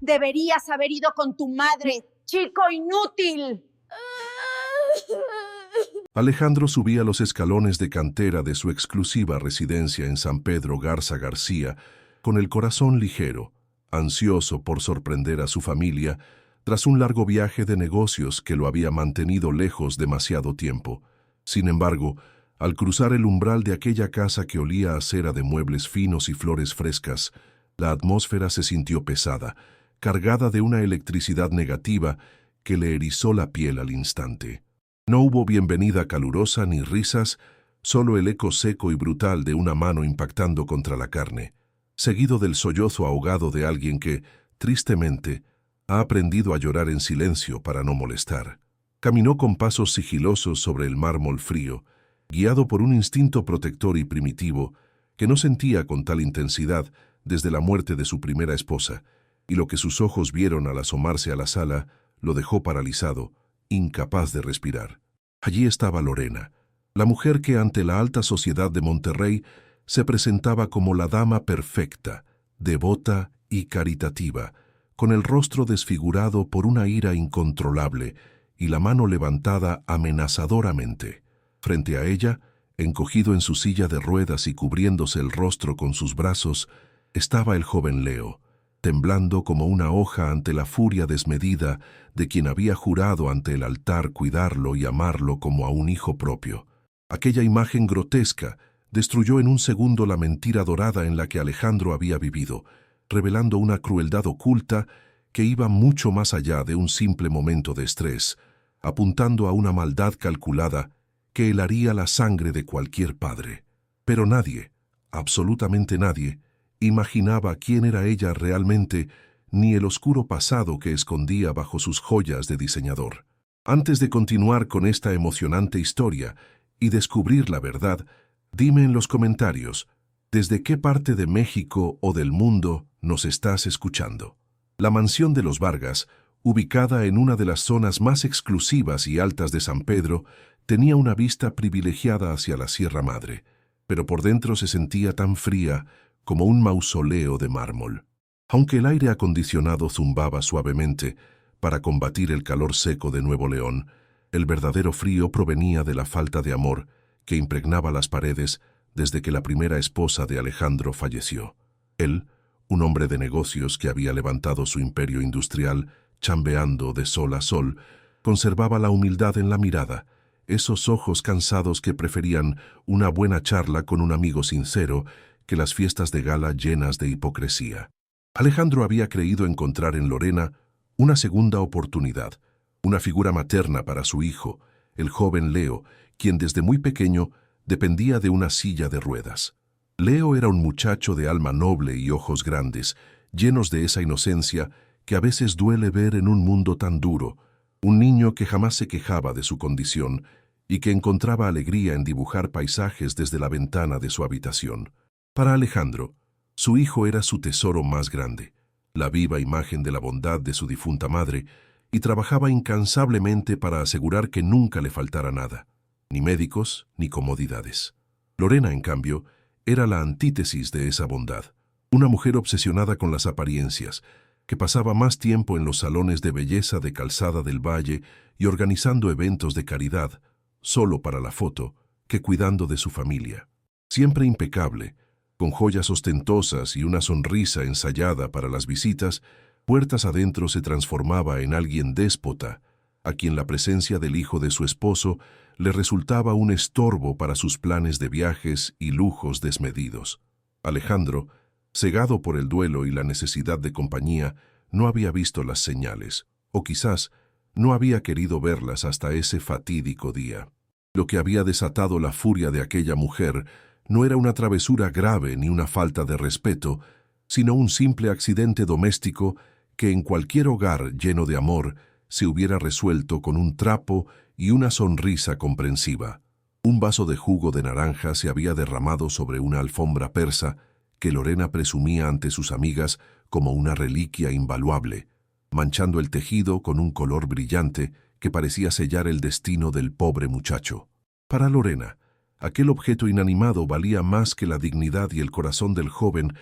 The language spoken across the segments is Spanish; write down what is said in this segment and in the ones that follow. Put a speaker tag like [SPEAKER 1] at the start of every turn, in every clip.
[SPEAKER 1] Deberías haber ido con tu madre, chico inútil.
[SPEAKER 2] Alejandro subía los escalones de cantera de su exclusiva residencia en San Pedro Garza García con el corazón ligero, ansioso por sorprender a su familia tras un largo viaje de negocios que lo había mantenido lejos demasiado tiempo. Sin embargo, al cruzar el umbral de aquella casa que olía a cera de muebles finos y flores frescas, la atmósfera se sintió pesada, cargada de una electricidad negativa que le erizó la piel al instante. No hubo bienvenida calurosa ni risas, solo el eco seco y brutal de una mano impactando contra la carne, seguido del sollozo ahogado de alguien que, tristemente, ha aprendido a llorar en silencio para no molestar. Caminó con pasos sigilosos sobre el mármol frío, guiado por un instinto protector y primitivo que no sentía con tal intensidad desde la muerte de su primera esposa, y lo que sus ojos vieron al asomarse a la sala lo dejó paralizado, incapaz de respirar. Allí estaba Lorena, la mujer que ante la alta sociedad de Monterrey se presentaba como la dama perfecta, devota y caritativa, con el rostro desfigurado por una ira incontrolable y la mano levantada amenazadoramente. Frente a ella, encogido en su silla de ruedas y cubriéndose el rostro con sus brazos, estaba el joven Leo, temblando como una hoja ante la furia desmedida de quien había jurado ante el altar cuidarlo y amarlo como a un hijo propio. Aquella imagen grotesca destruyó en un segundo la mentira dorada en la que Alejandro había vivido, revelando una crueldad oculta que iba mucho más allá de un simple momento de estrés, apuntando a una maldad calculada que helaría la sangre de cualquier padre. Pero nadie, absolutamente nadie, imaginaba quién era ella realmente, ni el oscuro pasado que escondía bajo sus joyas de diseñador. Antes de continuar con esta emocionante historia y descubrir la verdad, dime en los comentarios, ¿desde qué parte de México o del mundo nos estás escuchando? La mansión de los Vargas, ubicada en una de las zonas más exclusivas y altas de San Pedro, tenía una vista privilegiada hacia la Sierra Madre, pero por dentro se sentía tan fría como un mausoleo de mármol. Aunque el aire acondicionado zumbaba suavemente para combatir el calor seco de Nuevo León, el verdadero frío provenía de la falta de amor que impregnaba las paredes desde que la primera esposa de Alejandro falleció. Él, un hombre de negocios que había levantado su imperio industrial, chambeando de sol a sol, conservaba la humildad en la mirada, esos ojos cansados que preferían una buena charla con un amigo sincero que las fiestas de gala llenas de hipocresía. Alejandro había creído encontrar en Lorena una segunda oportunidad, una figura materna para su hijo, el joven Leo, quien desde muy pequeño dependía de una silla de ruedas. Leo era un muchacho de alma noble y ojos grandes, llenos de esa inocencia que a veces duele ver en un mundo tan duro, un niño que jamás se quejaba de su condición y que encontraba alegría en dibujar paisajes desde la ventana de su habitación. Para Alejandro, su hijo era su tesoro más grande, la viva imagen de la bondad de su difunta madre, y trabajaba incansablemente para asegurar que nunca le faltara nada, ni médicos ni comodidades. Lorena, en cambio, era la antítesis de esa bondad, una mujer obsesionada con las apariencias, que pasaba más tiempo en los salones de belleza de Calzada del Valle y organizando eventos de caridad, solo para la foto, que cuidando de su familia. Siempre impecable, con joyas ostentosas y una sonrisa ensayada para las visitas, puertas adentro se transformaba en alguien déspota, a quien la presencia del hijo de su esposo le resultaba un estorbo para sus planes de viajes y lujos desmedidos. Alejandro, cegado por el duelo y la necesidad de compañía, no había visto las señales, o quizás no había querido verlas hasta ese fatídico día. Lo que había desatado la furia de aquella mujer no era una travesura grave ni una falta de respeto, sino un simple accidente doméstico que en cualquier hogar lleno de amor se hubiera resuelto con un trapo y una sonrisa comprensiva. Un vaso de jugo de naranja se había derramado sobre una alfombra persa que Lorena presumía ante sus amigas como una reliquia invaluable, manchando el tejido con un color brillante que parecía sellar el destino del pobre muchacho. Para Lorena, aquel objeto inanimado valía más que la dignidad y el corazón del joven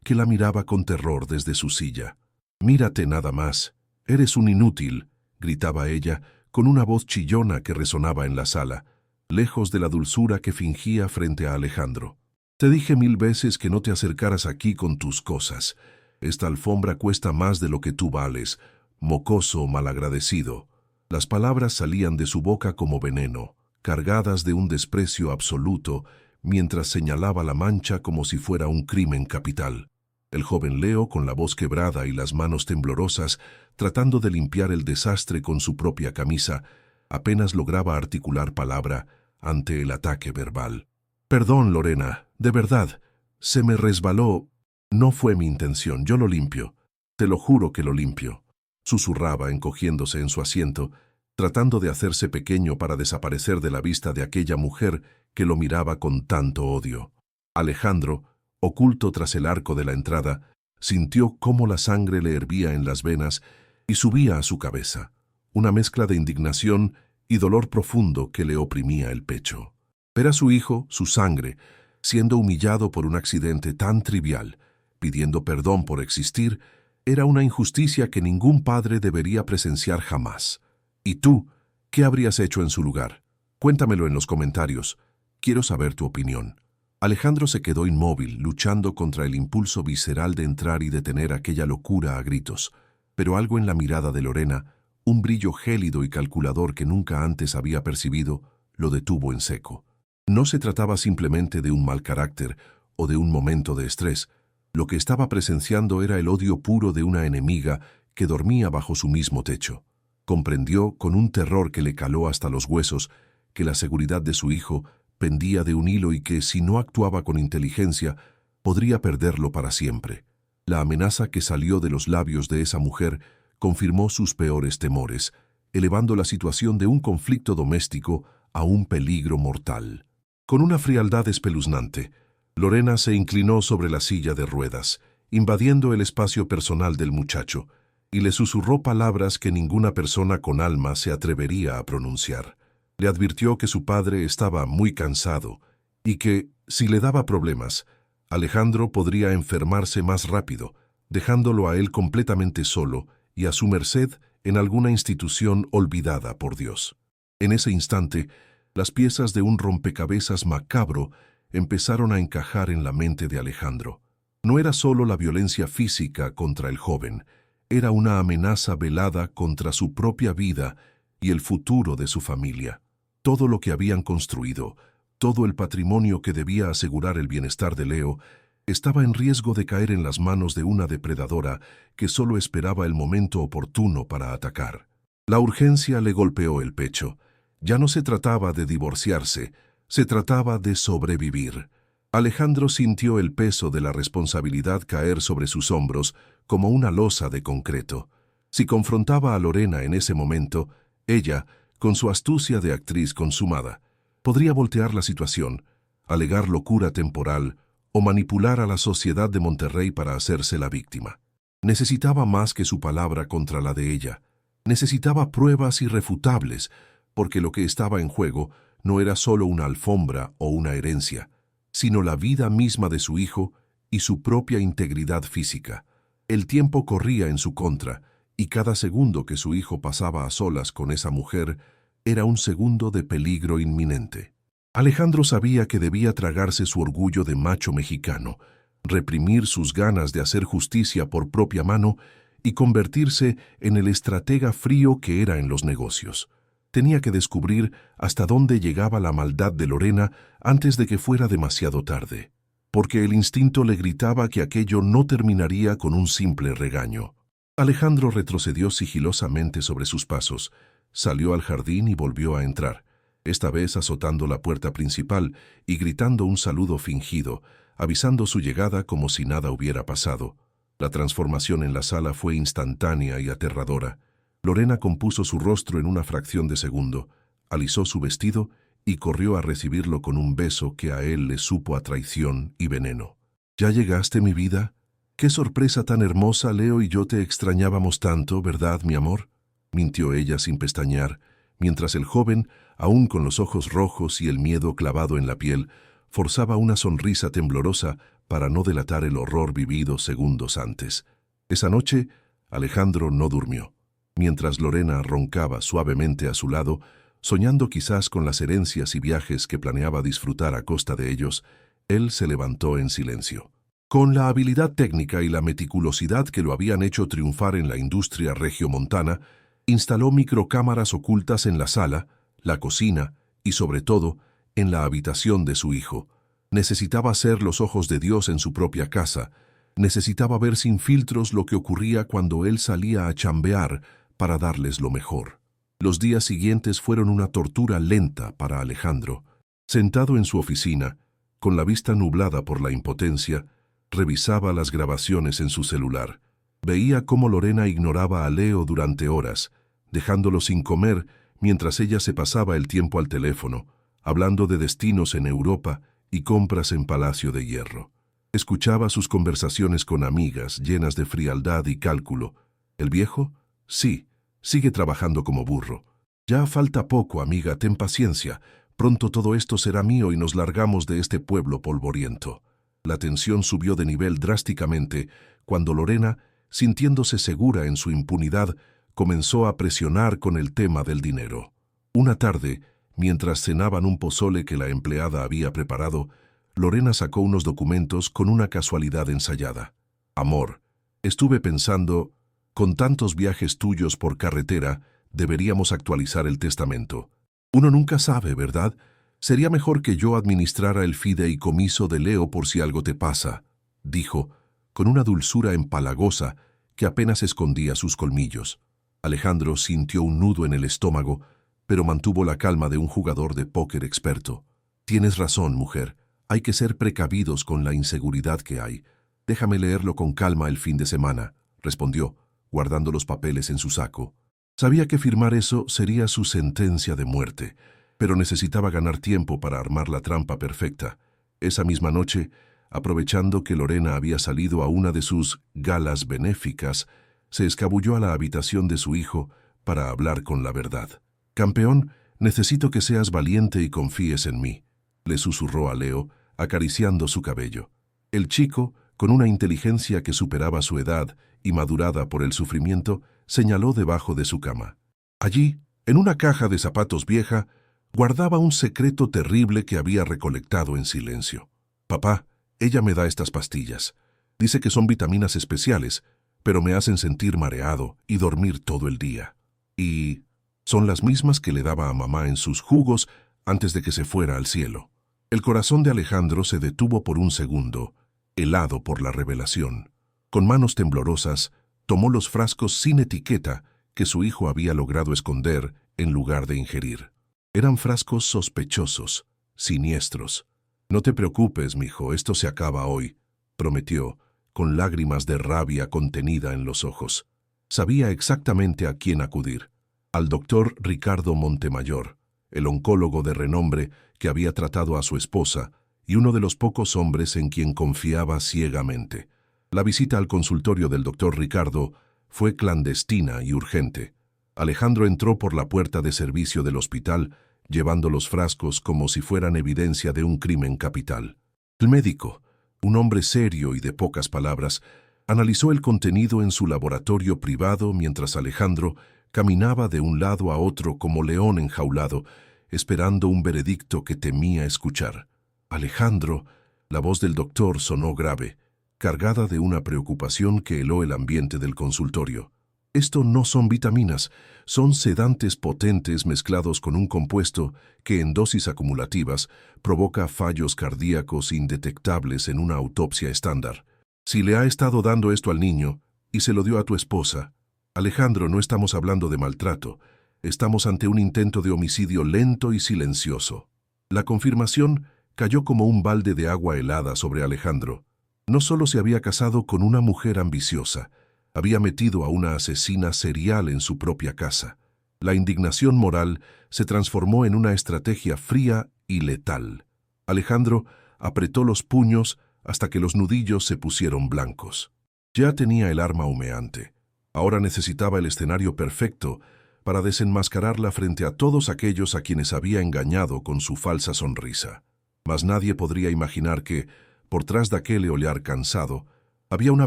[SPEAKER 2] que la miraba con terror desde su silla. Mírate nada más. Eres un inútil, gritaba ella, con una voz chillona que resonaba en la sala, lejos de la dulzura que fingía frente a Alejandro. Te dije 1000 veces que no te acercaras aquí con tus cosas. Esta alfombra cuesta más de lo que tú vales, mocoso malagradecido. Las palabras salían de su boca como veneno, cargadas de un desprecio absoluto, mientras señalaba la mancha como si fuera un crimen capital. El joven Leo, con la voz quebrada y las manos temblorosas, tratando de limpiar el desastre con su propia camisa, apenas lograba articular palabra ante el ataque verbal. Perdón, Lorena, de verdad, se me resbaló. No fue mi intención, yo lo limpio. Te lo juro que lo limpio. Susurraba, encogiéndose en su asiento, tratando de hacerse pequeño para desaparecer de la vista de aquella mujer que lo miraba con tanto odio. Alejandro, oculto tras el arco de la entrada, sintió cómo la sangre le hervía en las venas y subía a su cabeza, una mezcla de indignación y dolor profundo que le oprimía el pecho. Ver a su hijo, su sangre, siendo humillado por un accidente tan trivial, pidiendo perdón por existir, era una injusticia que ningún padre debería presenciar jamás. ¿Y tú, qué habrías hecho en su lugar? Cuéntamelo en los comentarios. Quiero saber tu opinión. Alejandro se quedó inmóvil, luchando contra el impulso visceral de entrar y detener aquella locura a gritos. Pero algo en la mirada de Lorena, un brillo gélido y calculador que nunca antes había percibido, lo detuvo en seco. No se trataba simplemente de un mal carácter o de un momento de estrés. Lo que estaba presenciando era el odio puro de una enemiga que dormía bajo su mismo techo. Comprendió, con un terror que le caló hasta los huesos, que la seguridad de su hijo pendía de un hilo y que, si no actuaba con inteligencia, podría perderlo para siempre. La amenaza que salió de los labios de esa mujer confirmó sus peores temores, elevando la situación de un conflicto doméstico a un peligro mortal. Con una frialdad espeluznante, Lorena se inclinó sobre la silla de ruedas, invadiendo el espacio personal del muchacho, y le susurró palabras que ninguna persona con alma se atrevería a pronunciar. Le advirtió que su padre estaba muy cansado y que, si le daba problemas, Alejandro podría enfermarse más rápido, dejándolo a él completamente solo y a su merced en alguna institución olvidada por Dios. En ese instante, las piezas de un rompecabezas macabro empezaron a encajar en la mente de Alejandro. No era solo la violencia física contra el joven, era una amenaza velada contra su propia vida y el futuro de su familia. Todo lo que habían construido, todo el patrimonio que debía asegurar el bienestar de Leo, estaba en riesgo de caer en las manos de una depredadora que solo esperaba el momento oportuno para atacar. La urgencia le golpeó el pecho. Ya no se trataba de divorciarse, se trataba de sobrevivir. Alejandro sintió el peso de la responsabilidad caer sobre sus hombros como una losa de concreto. Si confrontaba a Lorena en ese momento, ella, con su astucia de actriz consumada, podría voltear la situación, alegar locura temporal o manipular a la sociedad de Monterrey para hacerse la víctima. Necesitaba más que su palabra contra la de ella. Necesitaba pruebas irrefutables, porque lo que estaba en juego no era solo una alfombra o una herencia, sino la vida misma de su hijo y su propia integridad física. El tiempo corría en su contra, y cada segundo que su hijo pasaba a solas con esa mujer era un segundo de peligro inminente. Alejandro sabía que debía tragarse su orgullo de macho mexicano, reprimir sus ganas de hacer justicia por propia mano y convertirse en el estratega frío que era en los negocios. Tenía que descubrir hasta dónde llegaba la maldad de Lorena antes de que fuera demasiado tarde, porque el instinto le gritaba que aquello no terminaría con un simple regaño. Alejandro retrocedió sigilosamente sobre sus pasos, salió al jardín y volvió a entrar, esta vez azotando la puerta principal y gritando un saludo fingido, avisando su llegada como si nada hubiera pasado. La transformación en la sala fue instantánea y aterradora. Lorena compuso su rostro en una fracción de segundo, alisó su vestido y corrió a recibirlo con un beso que a él le supo a traición y veneno. «¿Ya llegaste, mi vida? Qué sorpresa tan hermosa, Leo y yo te extrañábamos tanto, ¿verdad, mi amor?», mintió ella sin pestañear, mientras el joven, aún con los ojos rojos y el miedo clavado en la piel, forzaba una sonrisa temblorosa para no delatar el horror vivido segundos antes. Esa noche, Alejandro no durmió. Mientras Lorena roncaba suavemente a su lado, soñando quizás con las herencias y viajes que planeaba disfrutar a costa de ellos, él se levantó en silencio. Con la habilidad técnica y la meticulosidad que lo habían hecho triunfar en la industria regiomontana, instaló microcámaras ocultas en la sala, la cocina y, sobre todo, en la habitación de su hijo. Necesitaba ser los ojos de Dios en su propia casa. Necesitaba ver sin filtros lo que ocurría cuando él salía a chambear para darles lo mejor. Los días siguientes fueron una tortura lenta para Alejandro. Sentado en su oficina, con la vista nublada por la impotencia, revisaba las grabaciones en su celular. Veía cómo Lorena ignoraba a Leo durante horas, dejándolo sin comer mientras ella se pasaba el tiempo al teléfono, hablando de destinos en Europa y compras en Palacio de Hierro. Escuchaba sus conversaciones con amigas llenas de frialdad y cálculo. ¿El viejo? Sí, sigue trabajando como burro. Ya falta poco, amiga, ten paciencia. Pronto todo esto será mío y nos largamos de este pueblo polvoriento. La tensión subió de nivel drásticamente cuando Lorena, sintiéndose segura en su impunidad, comenzó a presionar con el tema del dinero. Una tarde, mientras cenaban un pozole que la empleada había preparado, Lorena sacó unos documentos con una casualidad ensayada. Amor, estuve pensando, con tantos viajes tuyos por carretera, deberíamos actualizar el testamento. Uno nunca sabe, ¿verdad? Sería mejor que yo administrara el fideicomiso de Leo por si algo te pasa, dijo, con una dulzura empalagosa que apenas escondía sus colmillos. Alejandro sintió un nudo en el estómago, pero mantuvo la calma de un jugador de póker experto. Tienes razón, mujer. Hay que ser precavidos con la inseguridad que hay. Déjame leerlo con calma el fin de semana, respondió, guardando los papeles en su saco. Sabía que firmar eso sería su sentencia de muerte, pero necesitaba ganar tiempo para armar la trampa perfecta. Esa misma noche, aprovechando que Lorena había salido a una de sus galas benéficas, se escabulló a la habitación de su hijo para hablar con la verdad. «Campeón, necesito que seas valiente y confíes en mí», le susurró a Leo, acariciando su cabello. El chico, con una inteligencia que superaba su edad y madurada por el sufrimiento, señaló debajo de su cama. Allí, en una caja de zapatos vieja, guardaba un secreto terrible que había recolectado en silencio. «Papá, ella me da estas pastillas. Dice que son vitaminas especiales, pero me hacen sentir mareado y dormir todo el día. Y son las mismas que le daba a mamá en sus jugos antes de que se fuera al cielo». El corazón de Alejandro se detuvo por un segundo, helado por la revelación. Con manos temblorosas, tomó los frascos sin etiqueta que su hijo había logrado esconder en lugar de ingerir. Eran frascos sospechosos, siniestros. «No te preocupes, mijo, esto se acaba hoy», prometió, con lágrimas de rabia contenida en los ojos. Sabía exactamente a quién acudir. Al doctor Ricardo Montemayor, el oncólogo de renombre que había tratado a su esposa y uno de los pocos hombres en quien confiaba ciegamente. La visita al consultorio del doctor Ricardo fue clandestina y urgente. Alejandro entró por la puerta de servicio del hospital, llevando los frascos como si fueran evidencia de un crimen capital. El médico, un hombre serio y de pocas palabras, analizó el contenido en su laboratorio privado mientras Alejandro caminaba de un lado a otro como león enjaulado, esperando un veredicto que temía escuchar. «Alejandro», la voz del doctor sonó grave, cargada de una preocupación que heló el ambiente del consultorio. «Esto no son vitaminas, son sedantes potentes mezclados con un compuesto que en dosis acumulativas provoca fallos cardíacos indetectables en una autopsia estándar. Si le ha estado dando esto al niño y se lo dio a tu esposa, Alejandro, no estamos hablando de maltrato, estamos ante un intento de homicidio lento y silencioso». La confirmación cayó como un balde de agua helada sobre Alejandro. No solo se había casado con una mujer ambiciosa, había metido a una asesina serial en su propia casa. La indignación moral se transformó en una estrategia fría y letal. Alejandro apretó los puños hasta que los nudillos se pusieron blancos. Ya tenía el arma humeante. Ahora necesitaba el escenario perfecto para desenmascararla frente a todos aquellos a quienes había engañado con su falsa sonrisa. Mas nadie podría imaginar que, por tras de aquel olear cansado, había una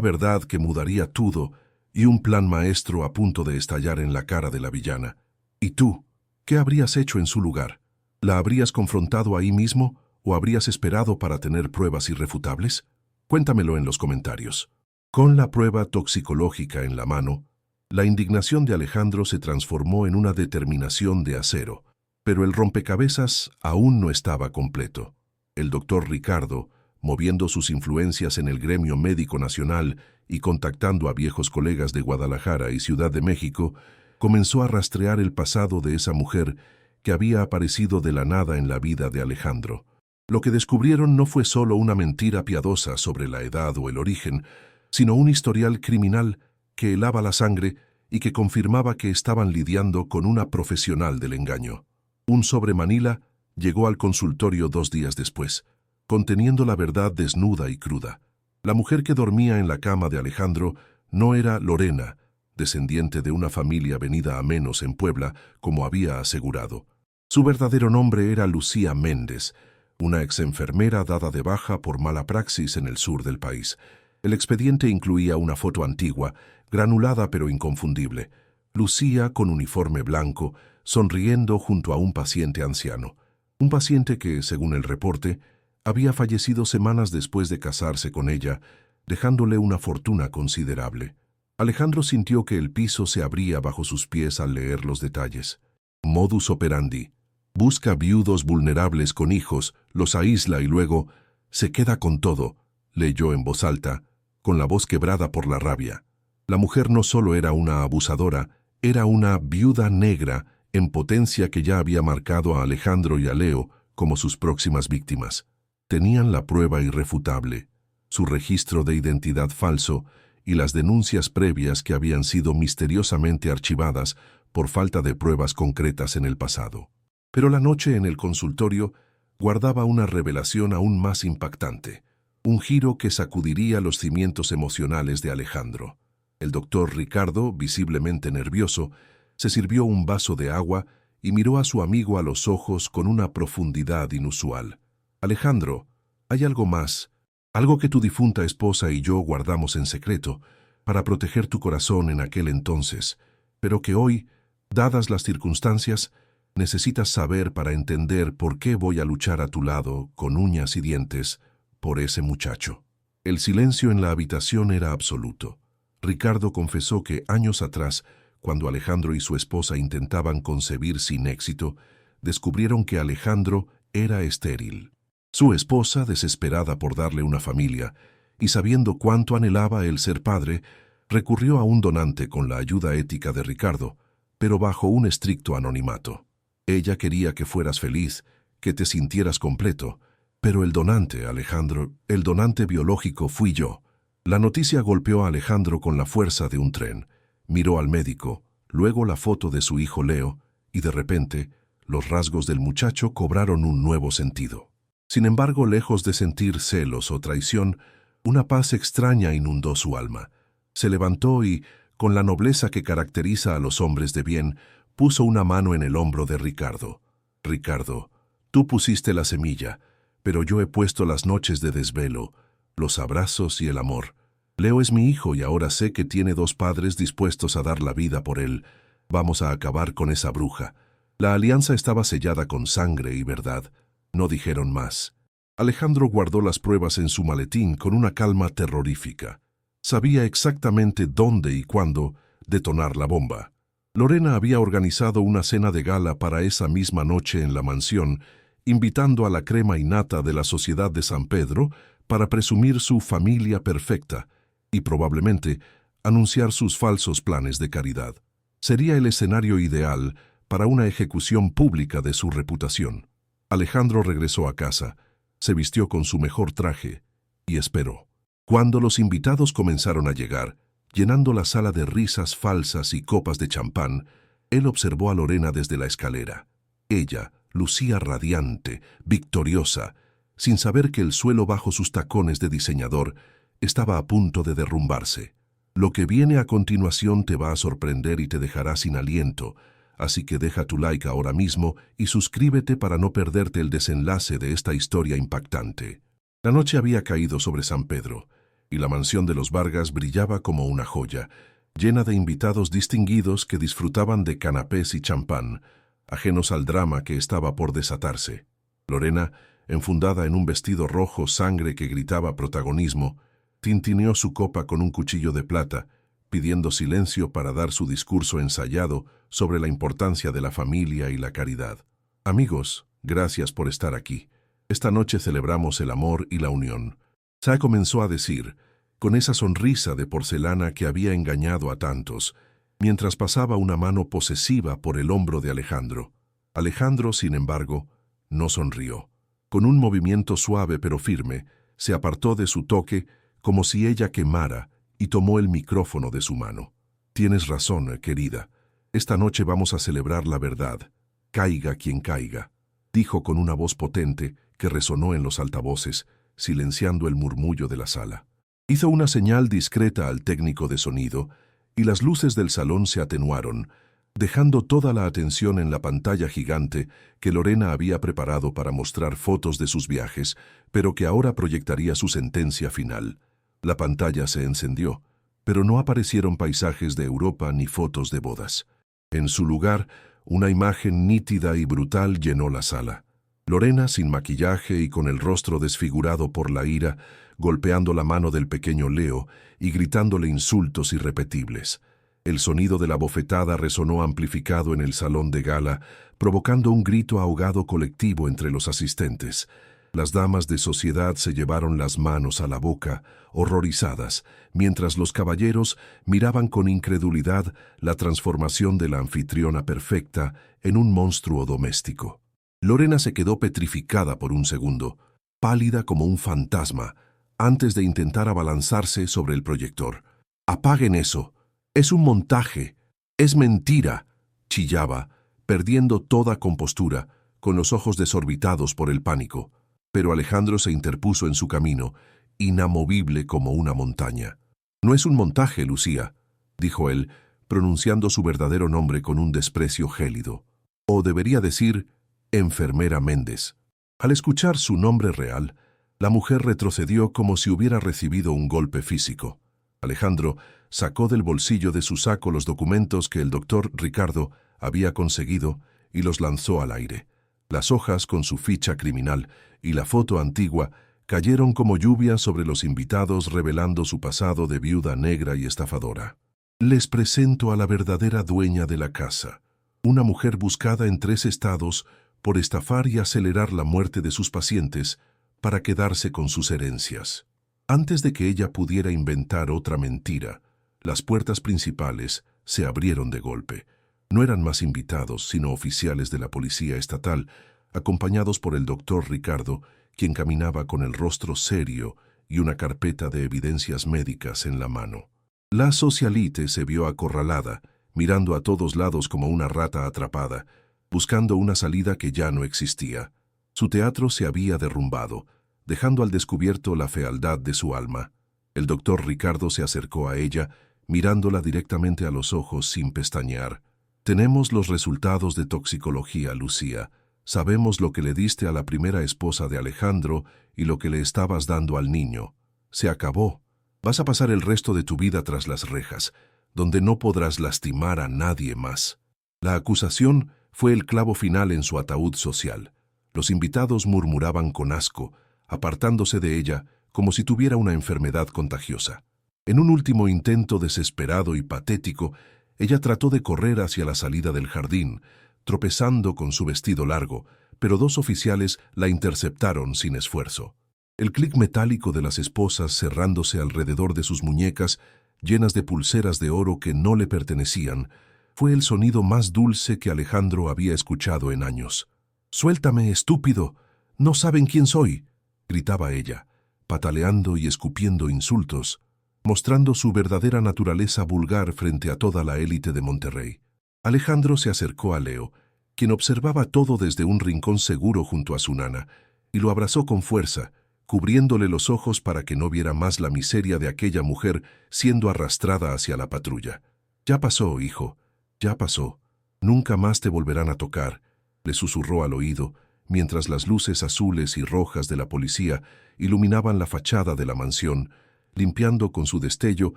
[SPEAKER 2] verdad que mudaría todo y un plan maestro a punto de estallar en la cara de la villana. ¿Y tú? ¿Qué habrías hecho en su lugar? ¿La habrías confrontado ahí mismo o habrías esperado para tener pruebas irrefutables? Cuéntamelo en los comentarios. Con la prueba toxicológica en la mano, la indignación de Alejandro se transformó en una determinación de acero, pero el rompecabezas aún no estaba completo. El doctor Ricardo, moviendo sus influencias en el gremio médico nacional y contactando a viejos colegas de Guadalajara y Ciudad de México, comenzó a rastrear el pasado de esa mujer que había aparecido de la nada en la vida de Alejandro. Lo que descubrieron no fue solo una mentira piadosa sobre la edad o el origen, sino un historial criminal que helaba la sangre y que confirmaba que estaban lidiando con una profesional del engaño. Un sobre Manila llegó al consultorio 2 días después, conteniendo la verdad desnuda y cruda. La mujer que dormía en la cama de Alejandro no era Lorena, descendiente de una familia venida a menos en Puebla, como había asegurado. Su verdadero nombre era Lucía Méndez, una exenfermera dada de baja por mala praxis en el sur del país. El expediente incluía una foto antigua, granulada pero inconfundible. Lucía con uniforme blanco, sonriendo junto a un paciente anciano. Un paciente que, según el reporte, había fallecido semanas después de casarse con ella, dejándole una fortuna considerable. Alejandro sintió que el piso se abría bajo sus pies al leer los detalles. Modus operandi. Busca viudos vulnerables con hijos, los aísla y luego se queda con todo, leyó en voz alta, con la voz quebrada por la rabia. La mujer no solo era una abusadora, era una viuda negra en potencia que ya había marcado a Alejandro y a Leo como sus próximas víctimas. Tenían la prueba irrefutable, su registro de identidad falso y las denuncias previas que habían sido misteriosamente archivadas por falta de pruebas concretas en el pasado. Pero la noche en el consultorio guardaba una revelación aún más impactante, un giro que sacudiría los cimientos emocionales de Alejandro. El doctor Ricardo, visiblemente nervioso, se sirvió un vaso de agua y miró a su amigo a los ojos con una profundidad inusual. Alejandro, hay algo más, algo que tu difunta esposa y yo guardamos en secreto para proteger tu corazón en aquel entonces, pero que hoy, dadas las circunstancias, necesitas saber para entender por qué voy a luchar a tu lado, con uñas y dientes, por ese muchacho. El silencio en la habitación era absoluto. Ricardo confesó que años atrás, cuando Alejandro y su esposa intentaban concebir sin éxito, descubrieron que Alejandro era estéril. Su esposa, desesperada por darle una familia, y sabiendo cuánto anhelaba el ser padre, recurrió a un donante con la ayuda ética de Ricardo, pero bajo un estricto anonimato. Ella quería que fueras feliz, que te sintieras completo, pero el donante, Alejandro, el donante biológico fui yo. La noticia golpeó a Alejandro con la fuerza de un tren. Miró al médico, luego la foto de su hijo Leo, y de repente, los rasgos del muchacho cobraron un nuevo sentido. Sin embargo, lejos de sentir celos o traición, una paz extraña inundó su alma. Se levantó y, con la nobleza que caracteriza a los hombres de bien, puso una mano en el hombro de Ricardo. Ricardo, tú pusiste la semilla, pero yo he puesto las noches de desvelo, los abrazos y el amor. Leo es mi hijo y ahora sé que tiene 2 padres dispuestos a dar la vida por él. Vamos a acabar con esa bruja. La alianza estaba sellada con sangre y verdad. No dijeron más. Alejandro guardó las pruebas en su maletín con una calma terrorífica. Sabía exactamente dónde y cuándo detonar la bomba. Lorena había organizado una cena de gala para esa misma noche en la mansión, invitando a la crema innata de la sociedad de San Pedro para presumir su familia perfecta y probablemente anunciar sus falsos planes de caridad. Sería el escenario ideal para una ejecución pública de su reputación. Alejandro regresó a casa, se vistió con su mejor traje y esperó. Cuando los invitados comenzaron a llegar, llenando la sala de risas falsas y copas de champán, él observó a Lorena desde la escalera. Ella lucía radiante, victoriosa, sin saber que el suelo bajo sus tacones de diseñador estaba a punto de derrumbarse. Lo que viene a continuación te va a sorprender y te dejará sin aliento, así que deja tu like ahora mismo y suscríbete para no perderte el desenlace de esta historia impactante. La noche había caído sobre San Pedro, y la mansión de los Vargas brillaba como una joya, llena de invitados distinguidos que disfrutaban de canapés y champán, ajenos al drama que estaba por desatarse. Lorena, enfundada en un vestido rojo sangre que gritaba protagonismo, tintineó su copa con un cuchillo de plata, pidiendo silencio para dar su discurso ensayado sobre la importancia de la familia y la caridad. Amigos, gracias por estar aquí. Esta noche celebramos el amor y la unión. Sa comenzó a decir, con esa sonrisa de porcelana que había engañado a tantos, mientras pasaba una mano posesiva por el hombro de Alejandro. Alejandro, sin embargo, no sonrió. Con un movimiento suave pero firme, se apartó de su toque como si ella quemara y tomó el micrófono de su mano. Tienes razón, querida. Esta noche vamos a celebrar la verdad. Caiga quien caiga, dijo con una voz potente que resonó en los altavoces, silenciando el murmullo de la sala. Hizo una señal discreta al técnico de sonido y las luces del salón se atenuaron, dejando toda la atención en la pantalla gigante que Lorena había preparado para mostrar fotos de sus viajes, pero que ahora proyectaría su sentencia final. La pantalla se encendió, pero no aparecieron paisajes de Europa ni fotos de bodas. En su lugar, una imagen nítida y brutal llenó la sala. Lorena, sin maquillaje y con el rostro desfigurado por la ira, golpeando la mano del pequeño Leo y gritándole insultos irrepetibles. El sonido de la bofetada resonó amplificado en el salón de gala, provocando un grito ahogado colectivo entre los asistentes. Las damas de sociedad se llevaron las manos a la boca, horrorizadas, mientras los caballeros miraban con incredulidad la transformación de la anfitriona perfecta en un monstruo doméstico. Lorena se quedó petrificada por un segundo, pálida como un fantasma, antes de intentar abalanzarse sobre el proyector. «¡Apaguen eso! ¡Es un montaje! ¡Es mentira!», chillaba, perdiendo toda compostura, con los ojos desorbitados por el pánico. Pero Alejandro se interpuso en su camino, inamovible como una montaña. «No es un montaje, Lucía», dijo él, pronunciando su verdadero nombre con un desprecio gélido. O debería decir, enfermera Méndez. Al escuchar su nombre real, la mujer retrocedió como si hubiera recibido un golpe físico. Alejandro sacó del bolsillo de su saco los documentos que el doctor Ricardo había conseguido y los lanzó al aire. Las hojas con su ficha criminal y la foto antigua cayeron como lluvia sobre los invitados revelando su pasado de viuda negra y estafadora. «Les presento a la verdadera dueña de la casa, una mujer buscada en 3 estados por estafar y acelerar la muerte de sus pacientes para quedarse con sus herencias. Antes de que ella pudiera inventar otra mentira, las puertas principales se abrieron de golpe. No eran más invitados, sino oficiales de la policía estatal, acompañados por el doctor Ricardo, quien caminaba con el rostro serio y una carpeta de evidencias médicas en la mano. La socialite se vio acorralada, mirando a todos lados como una rata atrapada, buscando una salida que ya no existía. Su teatro se había derrumbado, dejando al descubierto la fealdad de su alma. El doctor Ricardo se acercó a ella, mirándola directamente a los ojos sin pestañear. «Tenemos los resultados de toxicología, Lucía. Sabemos lo que le diste a la primera esposa de Alejandro y lo que le estabas dando al niño. Se acabó. Vas a pasar el resto de tu vida tras las rejas, donde no podrás lastimar a nadie más». La acusación fue el clavo final en su ataúd social. Los invitados murmuraban con asco, apartándose de ella como si tuviera una enfermedad contagiosa. En un último intento desesperado y patético, ella trató de correr hacia la salida del jardín, tropezando con su vestido largo, pero 2 oficiales la interceptaron sin esfuerzo. El clic metálico de las esposas cerrándose alrededor de sus muñecas, llenas de pulseras de oro que no le pertenecían, fue el sonido más dulce que Alejandro había escuchado en años. «¡Suéltame, estúpido! ¡No saben quién soy!», gritaba ella, pataleando y escupiendo insultos, mostrando su verdadera naturaleza vulgar frente a toda la élite de Monterrey. Alejandro se acercó a Leo, quien observaba todo desde un rincón seguro junto a su nana, y lo abrazó con fuerza, cubriéndole los ojos para que no viera más la miseria de aquella mujer siendo arrastrada hacia la patrulla. «Ya pasó, hijo, ya pasó. Nunca más te volverán a tocar», le susurró al oído, mientras las luces azules y rojas de la policía iluminaban la fachada de la mansión, limpiando con su destello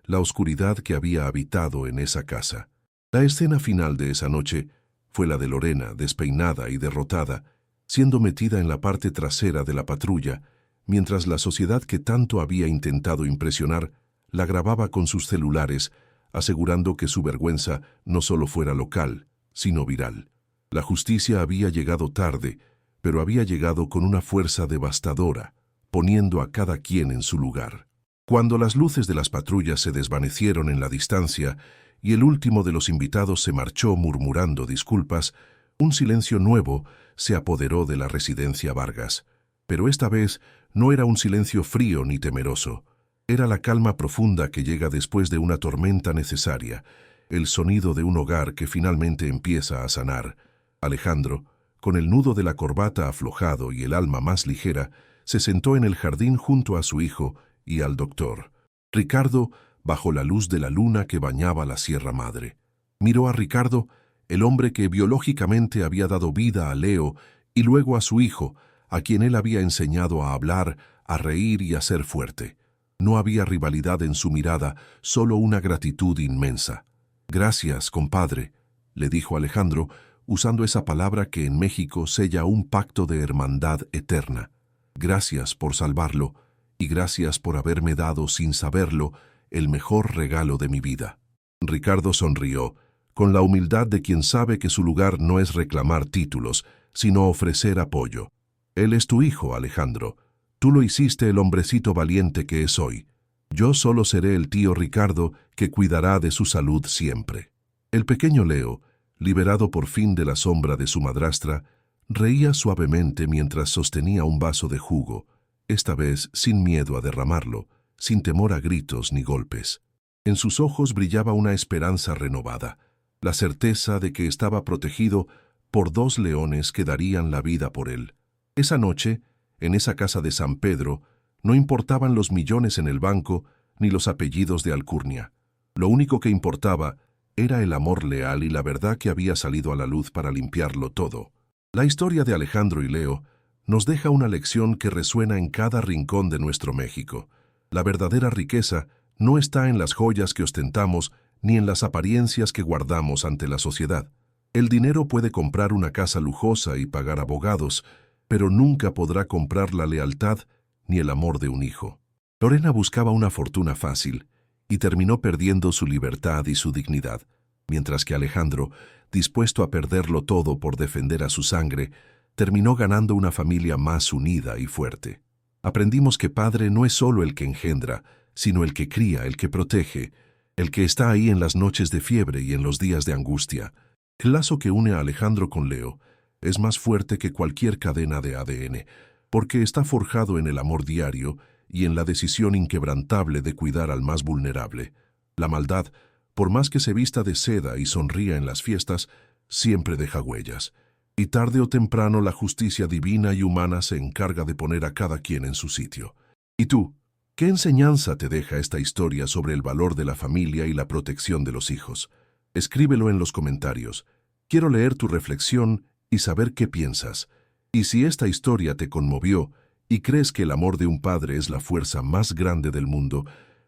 [SPEAKER 2] la oscuridad que había habitado en esa casa. La escena final de esa noche fue la de Lorena, despeinada y derrotada, siendo metida en la parte trasera de la patrulla, mientras la sociedad que tanto había intentado impresionar la grababa con sus celulares, asegurando que su vergüenza no solo fuera local, sino viral. La justicia había llegado tarde, pero había llegado con una fuerza devastadora, poniendo a cada quien en su lugar. Cuando las luces de las patrullas se desvanecieron en la distancia y el último de los invitados se marchó murmurando disculpas, un silencio nuevo se apoderó de la residencia Vargas. Pero esta vez no era un silencio frío ni temeroso. Era la calma profunda que llega después de una tormenta necesaria, el sonido de un hogar que finalmente empieza a sanar. Alejandro, con el nudo de la corbata aflojado y el alma más ligera, se sentó en el jardín junto a su hijo y al doctor. Ricardo, bajo la luz de la luna que bañaba la Sierra Madre. Miró a Ricardo, el hombre que biológicamente había dado vida a Leo, y luego a su hijo, a quien él había enseñado a hablar, a reír y a ser fuerte. No había rivalidad en su mirada, solo una gratitud inmensa. «Gracias, compadre», le dijo Alejandro, usando esa palabra que en México sella un pacto de hermandad eterna. «Gracias por salvarlo, y gracias por haberme dado, sin saberlo, el mejor regalo de mi vida». Ricardo sonrió, con la humildad de quien sabe que su lugar no es reclamar títulos, sino ofrecer apoyo. «Él es tu hijo, Alejandro. Tú lo hiciste el hombrecito valiente que es hoy. Yo solo seré el tío Ricardo que cuidará de su salud siempre». El pequeño Leo, liberado por fin de la sombra de su madrastra, reía suavemente mientras sostenía un vaso de jugo, esta vez sin miedo a derramarlo, sin temor a gritos ni golpes. En sus ojos brillaba una esperanza renovada, la certeza de que estaba protegido por dos leones que darían la vida por él. Esa noche, en esa casa de San Pedro, no importaban los millones en el banco ni los apellidos de alcurnia. Lo único que importaba era el amor leal y la verdad que había salido a la luz para limpiarlo todo. La historia de Alejandro y Leo nos deja una lección que resuena en cada rincón de nuestro México. La verdadera riqueza no está en las joyas que ostentamos ni en las apariencias que guardamos ante la sociedad. El dinero puede comprar una casa lujosa y pagar abogados, pero nunca podrá comprar la lealtad ni el amor de un hijo. Lorena buscaba una fortuna fácil y terminó perdiendo su libertad y su dignidad, mientras que Alejandro, dispuesto a perderlo todo por defender a su sangre, terminó ganando una familia más unida y fuerte. Aprendimos que padre no es solo el que engendra, sino el que cría, el que protege, el que está ahí en las noches de fiebre y en los días de angustia. El lazo que une a Alejandro con Leo es más fuerte que cualquier cadena de ADN, porque está forjado en el amor diario y en la decisión inquebrantable de cuidar al más vulnerable. La maldad, por más que se vista de seda y sonría en las fiestas, siempre deja huellas. Y tarde o temprano la justicia divina y humana se encarga de poner a cada quien en su sitio. ¿Y tú? ¿Qué enseñanza te deja esta historia sobre el valor de la familia y la protección de los hijos? Escríbelo en los comentarios. Quiero leer tu reflexión y saber qué piensas. Y si esta historia te conmovió y crees que el amor de un padre es la fuerza más grande del mundo,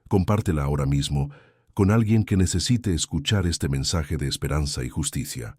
[SPEAKER 2] compártela ahora mismo con alguien que necesite escuchar este mensaje de esperanza y justicia.